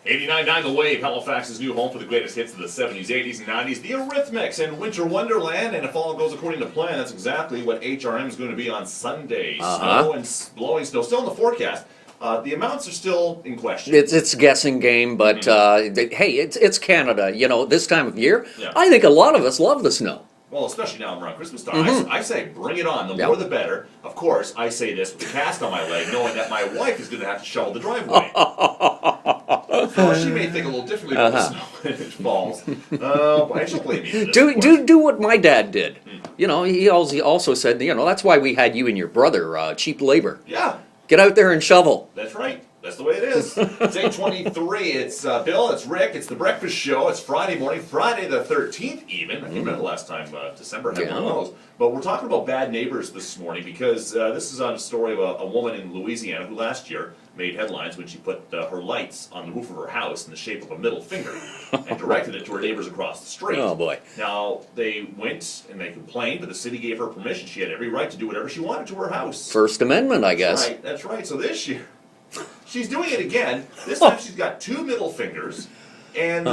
89.9 The Wave, Halifax's new home for the greatest hits of the 70s, 80s, and 90s, the Eurythmics and Winter Wonderland, and if all goes according to plan, that's exactly what HRM is going to be on Sunday. Snow and blowing snow, still in the forecast. The amounts are still in question. It's a guessing game, but hey, it's Canada. You know, this time of year, Yeah. I think a lot of us love the snow. Well, especially now around Christmas time. I say bring it on. The more the better. Of course, I say this with a cast on my leg, knowing that my wife is going to have to shovel the driveway. Well, she may think a little differently about the snow when it falls. But she'll blame me. Do what my dad did. You know, he also said, you know, that's why we had you and your brother, cheap labor. Yeah. Get out there and shovel. That's right. That's the way it is. It's 8:23. It's Bill. It's Rick. It's the breakfast show. It's Friday morning, Friday the 13th even. I can't remember the last time December had one of those. But we're talking about bad neighbors this morning because this is on a story of a woman in Louisiana who last year made headlines when she put her lights on the roof of her house in the shape of a middle finger and directed it to her neighbors across the street. Oh, boy. Now, they went and they complained, but the city gave her permission. She had every right to do whatever she wanted to her house. First Amendment, I guess. That's right. So this year, she's doing it again. This time she's got two middle fingers, and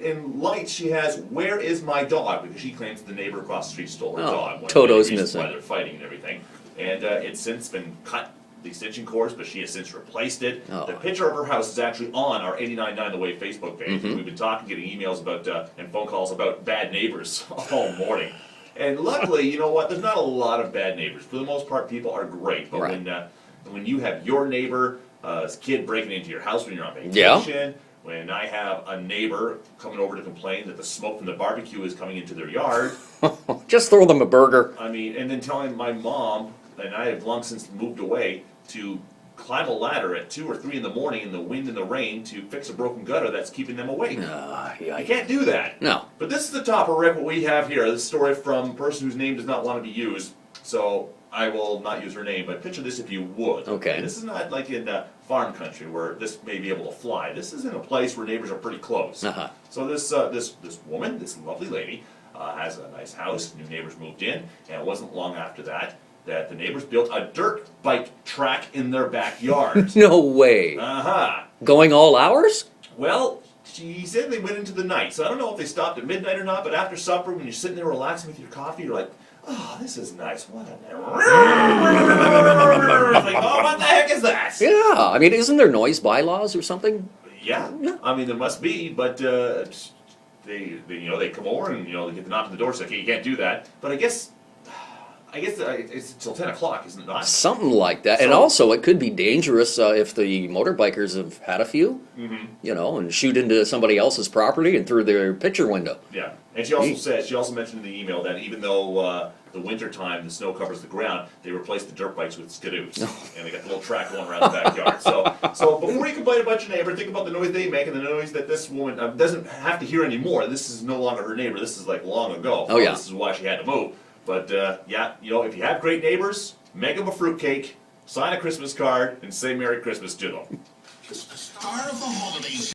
in lights she has "Where is my dog?" because she claims the neighbor across the street stole her dog. One Toto's of the reasons missing. why they're fighting and everything. And it's since been cut, the extension cords, but she has since replaced it. The picture of her house is actually on our 89.9 The Way Facebook page. We've been talking, getting emails about and phone calls about bad neighbors all morning. And luckily, you know what? There's not a lot of bad neighbors. For the most part, people are great. But when you have your neighbor, a kid breaking into your house when you're on vacation, when I have a neighbor coming over to complain that the smoke from the barbecue is coming into their yard. Just throw them a burger. I mean, and then telling my mom, and I have long since moved away, to climb a ladder at 2 or 3 in the morning in the wind and the rain to fix a broken gutter that's keeping them awake. You can't do that. No. But this is the top of Rick, what we have here. This story from a person whose name does not want to be used. So I will not use her name, but picture this if you would. Okay. This is not like in farm country where this may be able to fly. This is in a place where neighbors are pretty close. So this woman, this lovely lady, has a nice house. New neighbors moved in, and it wasn't long after that the neighbors built a dirt bike track in their backyard. No way. Going all hours? Well, she said they went into the night, so I don't know if they stopped at midnight or not, but after supper, when you're sitting there relaxing with your coffee, you're like, oh, this is nice. What a like, oh, what the heck is that? Yeah, I mean, isn't there noise bylaws or something? Yeah, I mean, there must be, but they come over and, they get the knock on the door, say, okay, you can't do that. But I guess it's till 10 o'clock, isn't it not? Something like that. And also, it could be dangerous if the motorbikers have had a few, and shoot into somebody else's property and through their picture window. Yeah. And she also mentioned in the email that even though the winter time the snow covers the ground, they replaced the dirt bikes with skidoos. And they got the little track going around the backyard. So before you complain about your neighbor, think about the noise they make and the noise that this woman doesn't have to hear anymore. This is no longer her neighbor. This is like long ago. Oh, yeah. This is why she had to move. But, if you have great neighbors, make them a fruitcake, sign a Christmas card, and say Merry Christmas to them. It's the start of the holidays.